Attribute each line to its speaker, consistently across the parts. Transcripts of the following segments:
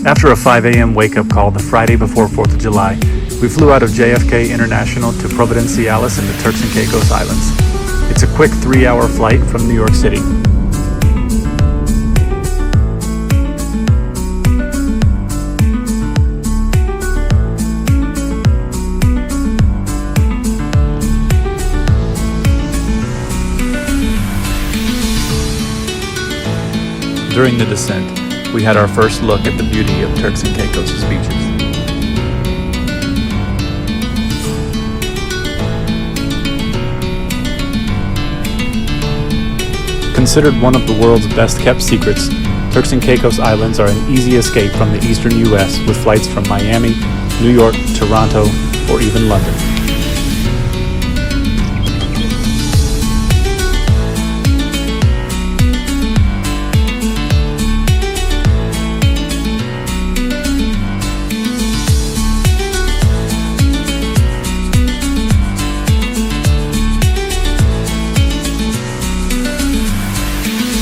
Speaker 1: After a 5 a.m. wake-up call the Friday before 4th of July, we flew out of JFK International to Providenciales in the Turks and Caicos Islands. It's a quick 3-hour flight from New York City. During the descent, we had our first look at the beauty of Turks and Caicos' beaches. Considered one of the world's best-kept secrets, Turks and Caicos Islands are an easy escape from the eastern U.S. with flights from Miami, New York, Toronto, or even London.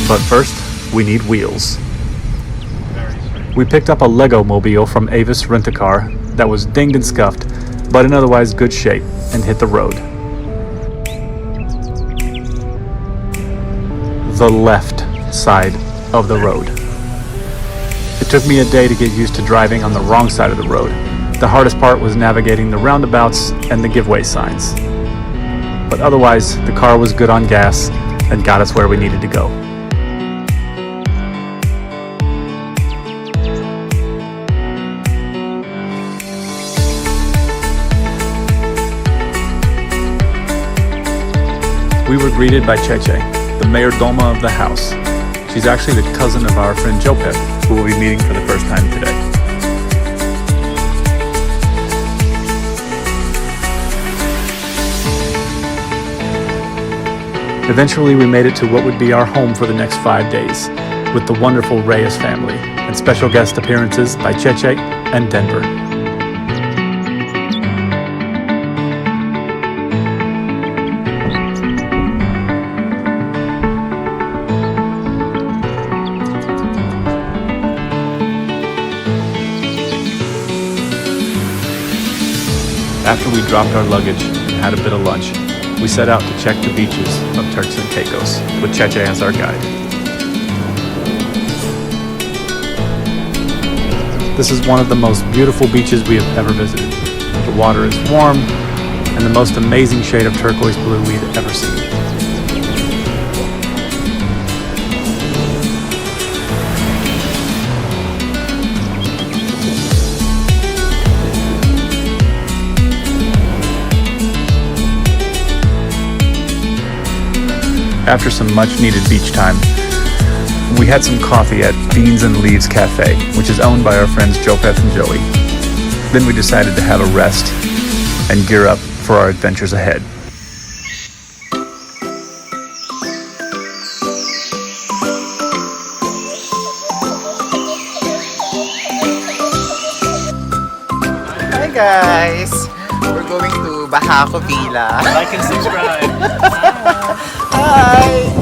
Speaker 1: But first, we need wheels. We picked up a Lego mobile from Avis Rent-A-Car that was dinged and scuffed, but in otherwise good shape, and hit the road. The left side of the road. It took me a day to get used to driving on the wrong side of the road. The hardest part was navigating the roundabouts and the giveaway signs. But otherwise, the car was good on gas and got us where we needed to go. We were greeted by Cheche, the mayordomo of the house. She's actually the cousin of our friend Jabe, who we'll be meeting for the first time today. Eventually, we made it to what would be our home for the next 5 days, with the wonderful Reyes family, and special guest appearances by Cheche and Denver. After we dropped our luggage and had a bit of lunch, we set out to check the beaches of Turks and Caicos, with Cheche as our guide. This is one of the most beautiful beaches we have ever visited. The water is warm, and the most amazing shade of turquoise blue we've ever seen. After some much-needed beach time, we had some coffee at Beans and Leaves Cafe, which is owned by our friends Jopeth and Joey. Then we decided to have a rest and gear up for our adventures ahead.
Speaker 2: Hi guys! We're going to Bahaco Villa.
Speaker 1: Like and subscribe.
Speaker 2: Hi!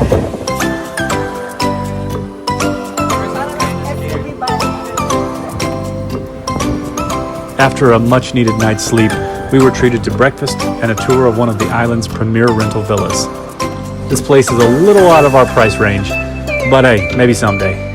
Speaker 1: After a much-needed night's sleep, we were treated to breakfast and a tour of one of the island's premier rental villas. This place is a little out of our price range, but hey, maybe someday.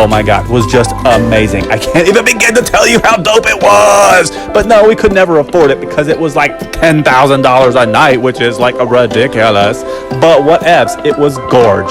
Speaker 1: oh my god, was just amazing. I can't even begin to tell you how dope it was. But no, we could never afford it because it was like $10,000 a night, which is like a ridiculous. But whatevs, it was gorge.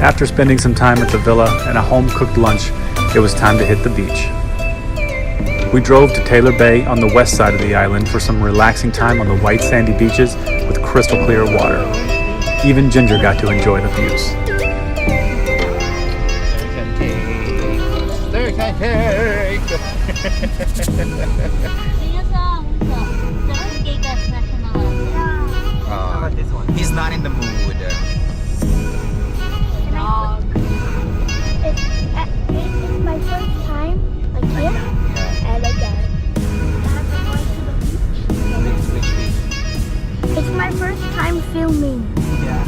Speaker 1: After spending some time at the villa and a home-cooked lunch, it was time to hit the beach. We drove to Taylor Bay on the west side of the island for some relaxing time on the white sandy beaches with crystal clear water. Even Ginger got to enjoy the views.
Speaker 2: Turks and Caicos. He's not in the mood.
Speaker 3: It's my first time like here, and like that.
Speaker 2: Which beach?
Speaker 3: It's my first time filming.
Speaker 2: Yeah.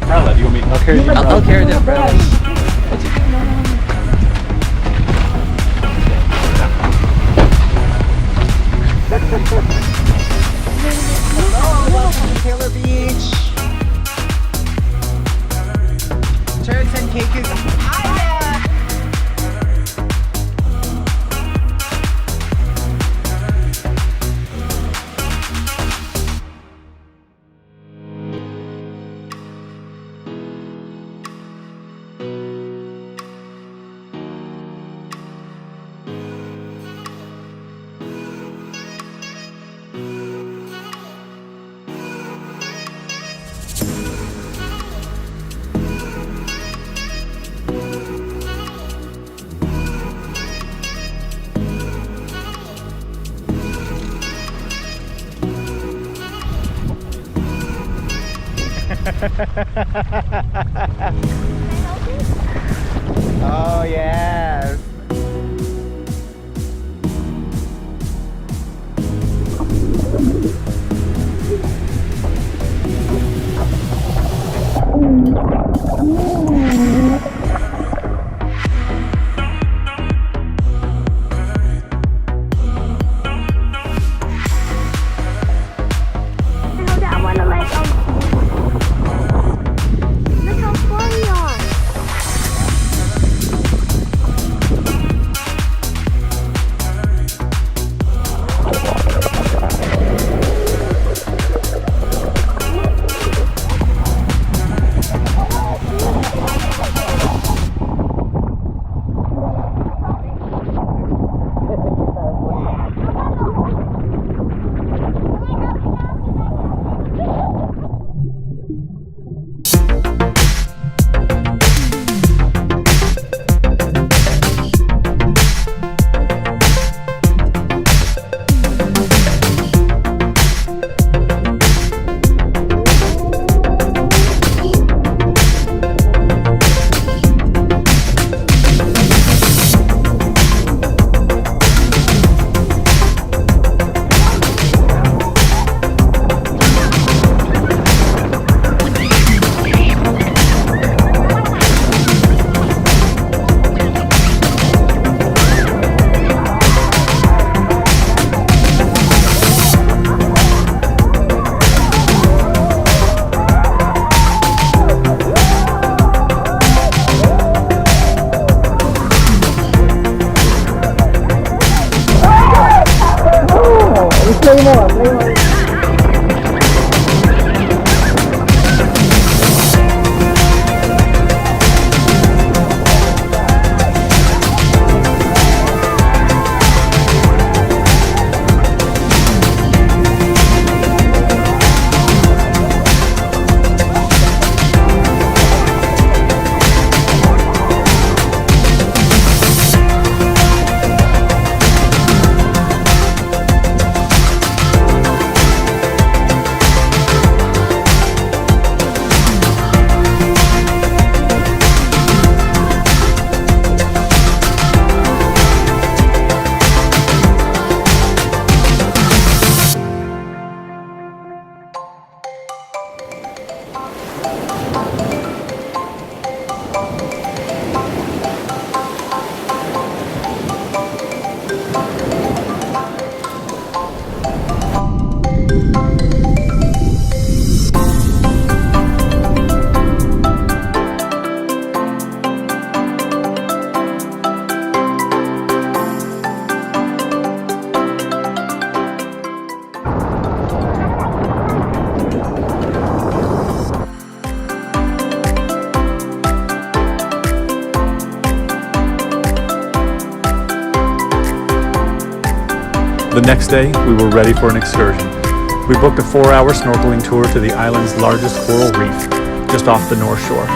Speaker 1: Carla, do you want me? I'll carry you.
Speaker 2: I'll carry the umbrellas. Hello, welcome to Taylor Beach. Turks and Caicos. Oh yes.
Speaker 3: I wanna like look how far we are.
Speaker 2: play more, play more.
Speaker 1: The next day, we were ready for an excursion. We booked a 4-hour snorkeling tour to the island's largest coral reef, just off the north shore.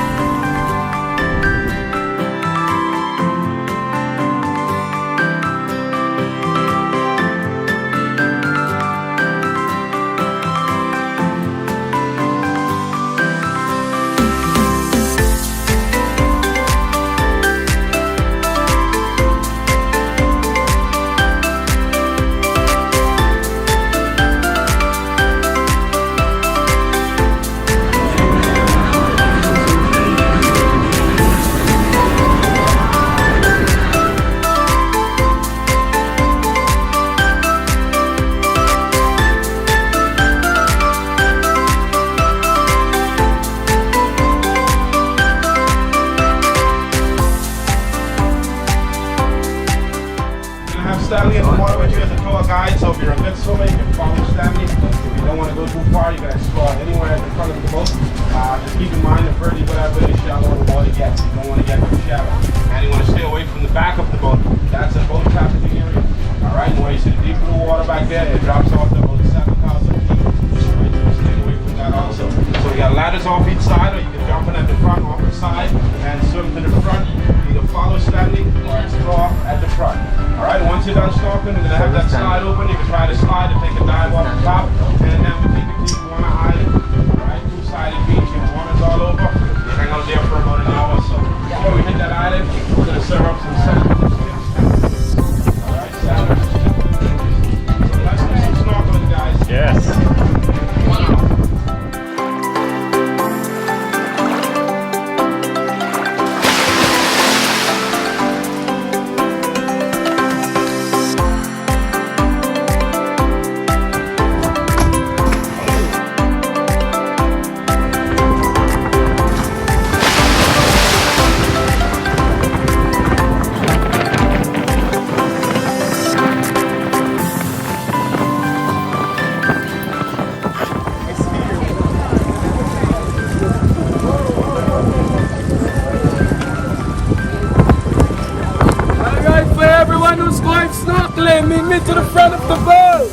Speaker 4: Stanley in the water with you as a tour guide, so if you're a good swimmer, you can follow Stanley. If you don't want to go too far, you can explore anywhere at the front of the boat. Just keep in mind, the further you go that way, the shallower the water gets. You don't want to get too shallow. And you want to stay away from the back of the boat. That's a boat trafficking area. Alright, and when you see the deep blue water back there, it drops off to about 7,000 feet. Alright, so stay away from that also. So you got ladders off each side, or you can jump in at the front, off the side, and swim to the front. Either follow Stanley or explore at the front. Alright, once you're done snorkeling, we're going to have that slide open. You can try to slide and take a dive off the top, and then we take it to Iguana Island. Alright, two-sided beach, iguanas all over. We hang out there for about an hour or so. Before we hit that island, we're going to serve up some sandwiches. Alright, sandwiches. So let's do some snorkeling, guys.
Speaker 1: Yes.
Speaker 5: Everyone who's going snorkeling, meet me to the front of the boat!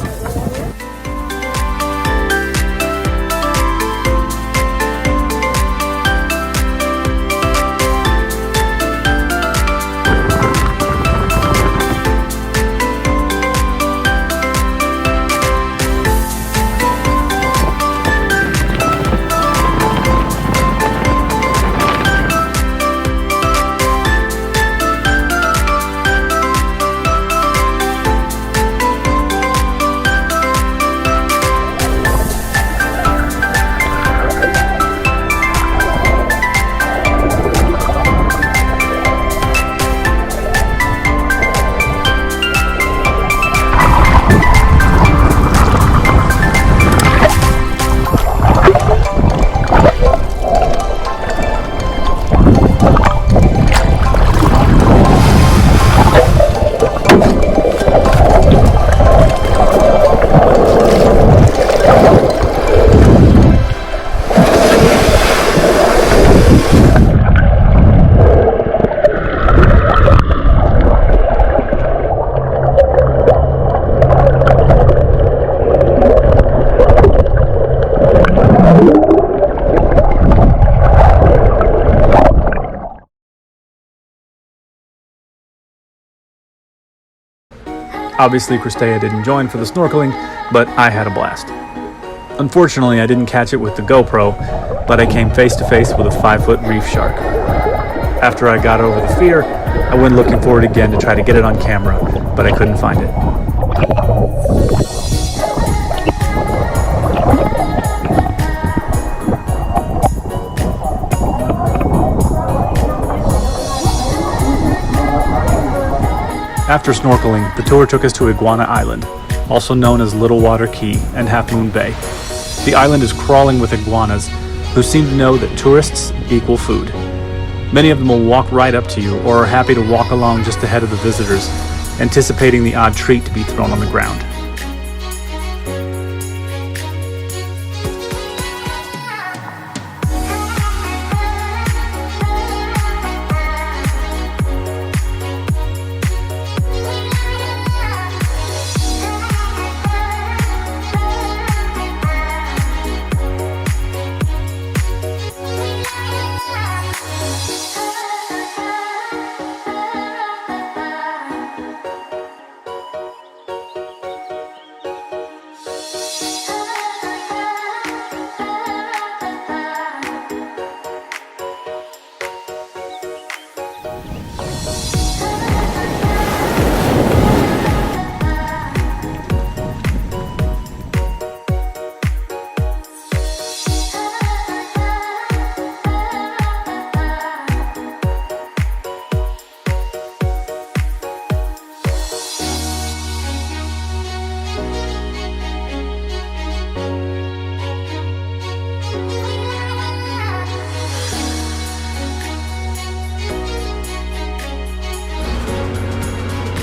Speaker 1: Obviously, Christea didn't join for the snorkeling, but I had a blast. Unfortunately, I didn't catch it with the GoPro, but I came face to face with a 5-foot reef shark. After I got over the fear, I went looking for it again to try to get it on camera, but I couldn't find it. After snorkeling, the tour took us to Iguana Island, also known as Little Water Key and Half Moon Bay. The island is crawling with iguanas, who seem to know that tourists equal food. Many of them will walk right up to you or are happy to walk along just ahead of the visitors, anticipating the odd treat to be thrown on the ground.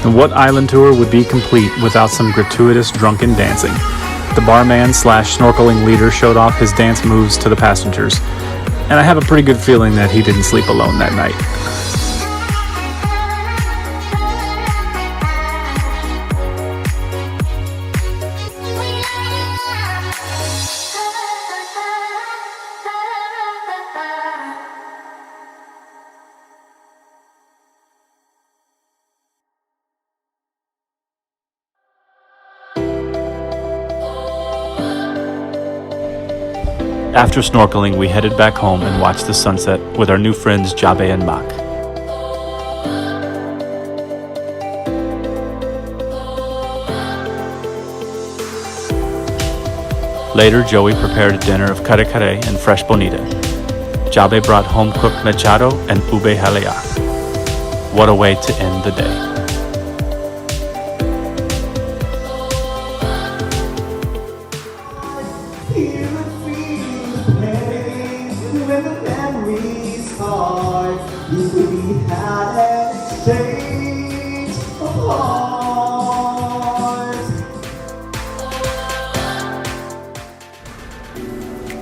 Speaker 1: And what island tour would be complete without some gratuitous drunken dancing? The barman / snorkeling leader showed off his dance moves to the passengers, and I have a pretty good feeling that he didn't sleep alone that night. After snorkeling, we headed back home and watched the sunset with our new friends Jabe and Mak. Later, Joey prepared a dinner of kare kare and fresh bonita. Jabe brought home-cooked mechado and ube halea. What a way to end the day.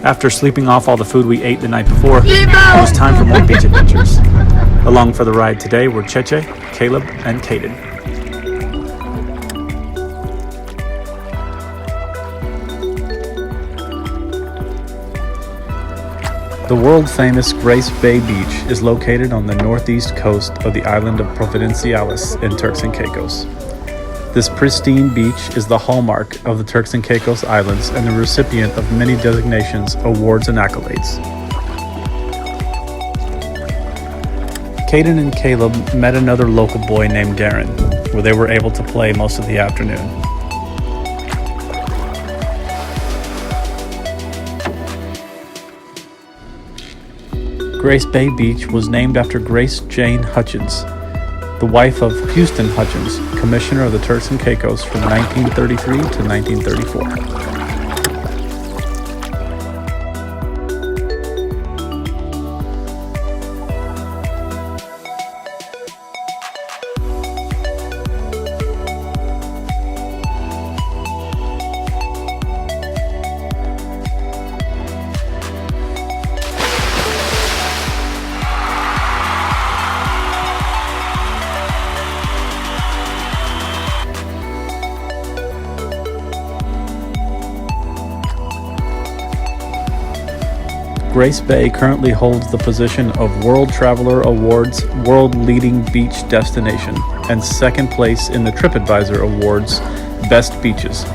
Speaker 1: After sleeping off all the food we ate the night before, it was time for more beach adventures. Along for the ride today were Cheche, Caleb, and Caden. The world-famous Grace Bay Beach is located on the northeast coast of the island of Providenciales in Turks and Caicos. This pristine beach is the hallmark of the Turks and Caicos Islands and the recipient of many designations, awards, and accolades. Caden and Caleb met another local boy named Darren, where they were able to play most of the afternoon. Grace Bay Beach was named after Grace Jane Hutchins, the wife of Houston Hutchins, Commissioner of the Turks and Caicos from 1933 to 1934. Grace Bay currently holds the position of World Traveler Awards World Leading Beach Destination and second place in the TripAdvisor Awards Best Beaches.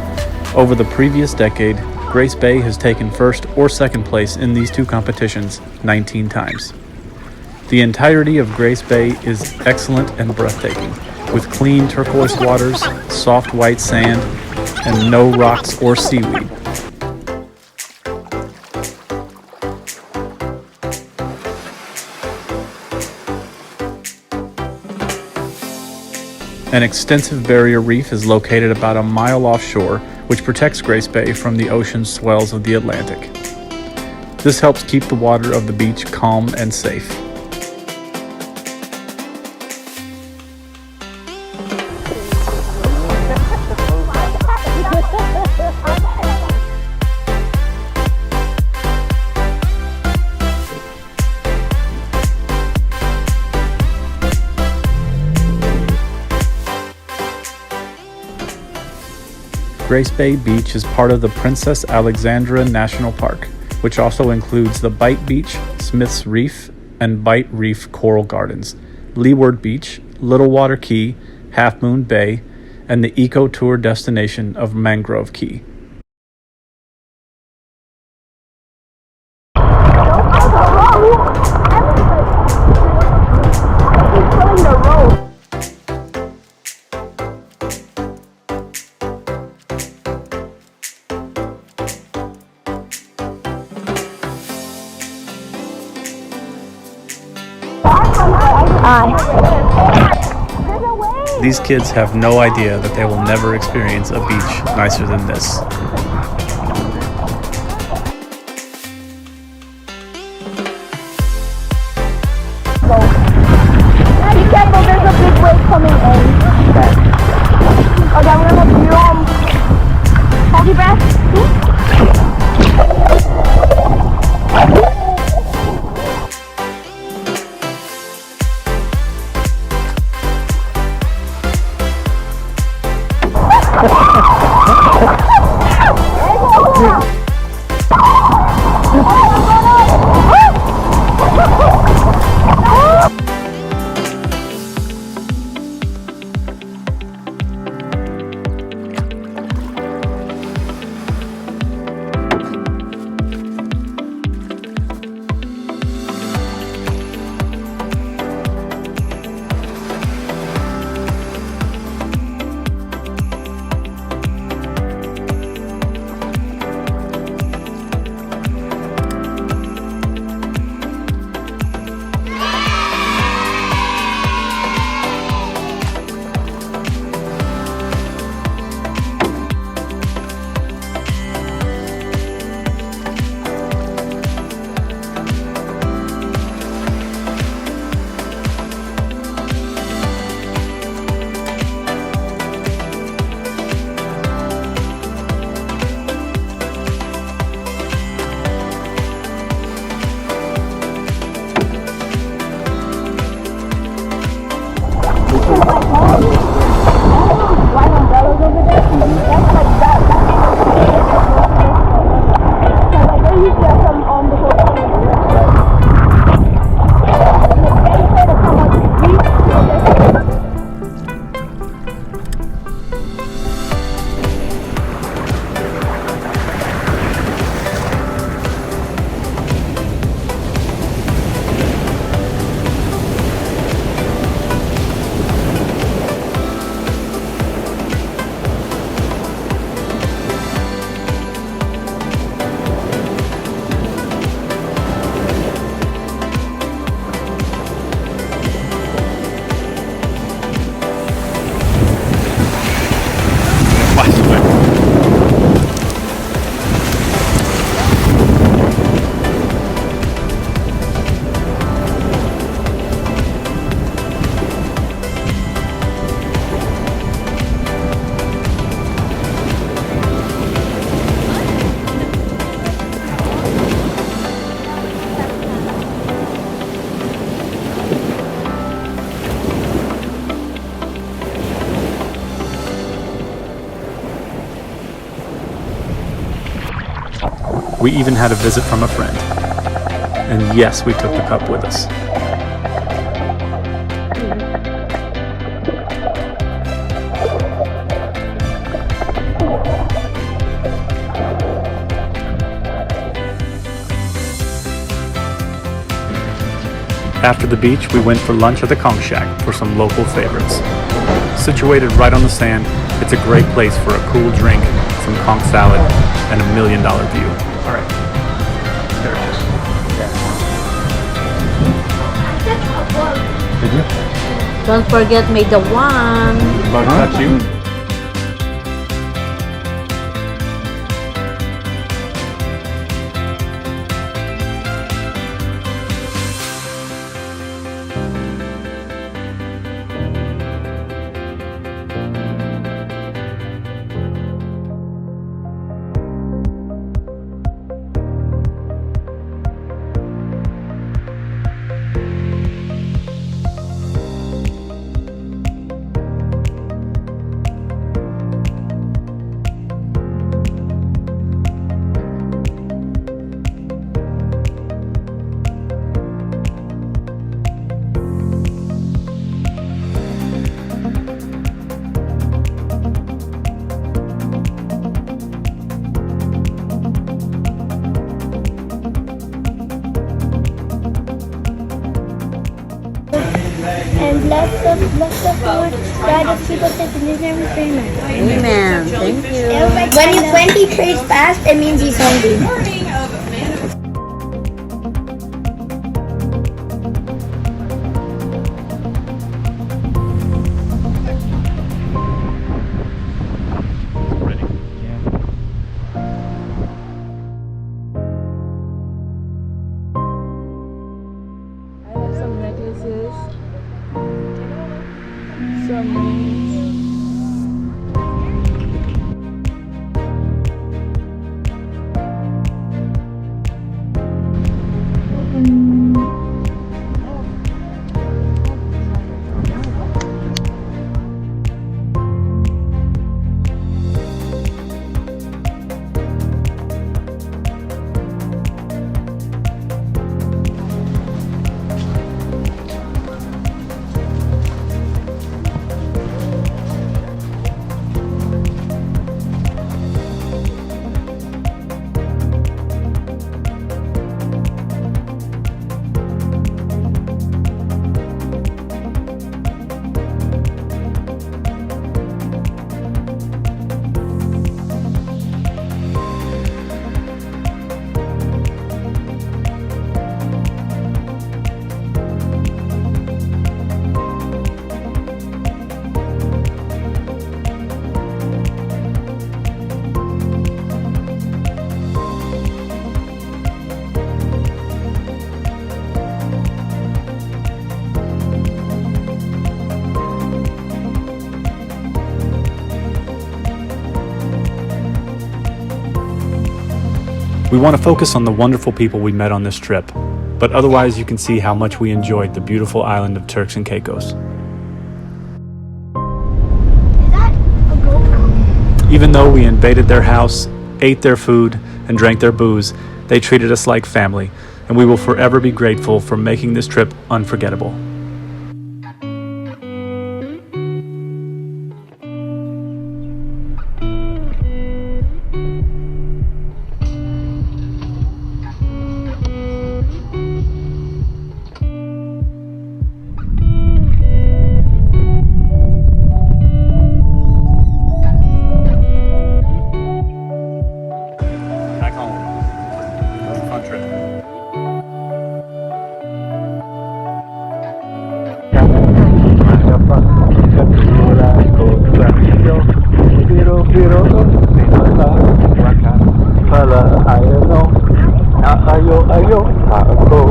Speaker 1: Over the previous decade, Grace Bay has taken first or second place in these two competitions 19 times. The entirety of Grace Bay is excellent and breathtaking, with clean turquoise waters, soft white sand, and no rocks or seaweed. An extensive barrier reef is located about a mile offshore, which protects Grace Bay from the ocean swells of the Atlantic. This helps keep the water of the beach calm and safe. Grace Bay Beach is part of the Princess Alexandra National Park, which also includes the Bight Beach, Smith's Reef, and Bight Reef Coral Gardens, Leeward Beach, Little Water Key, Half Moon Bay, and the eco-tour destination of Mangrove Key. These kids have no idea that they will never experience a beach nicer than this.
Speaker 3: Be careful, there's a big wave coming in. Okay, I'm gonna hold your breath. We even had a visit from a friend.
Speaker 1: and yes, we took the cup with us. After the beach, we went for lunch at the Conch Shack for some local favorites. Situated right on the sand, it's a great place for a cool drink, some conch salad, and $1 million view. All right. There it is. Did you?
Speaker 6: Don't forget me the one.
Speaker 1: Bug touch you?
Speaker 3: And bless the food. God of people says in his name we pray, amen.
Speaker 6: Amen. Thank you.
Speaker 3: When he prays fast, it means he's hungry.
Speaker 1: We want to focus on the wonderful people we met on this trip, but otherwise you can see how much we enjoyed the beautiful island of Turks and Caicos.
Speaker 3: Is that a goat?
Speaker 1: Even though we invaded their house, ate their food, and drank their booze, they treated us like family, and we will forever be grateful for making this trip unforgettable. Back home. Fun trip.
Speaker 7: Ayo, ayo, aku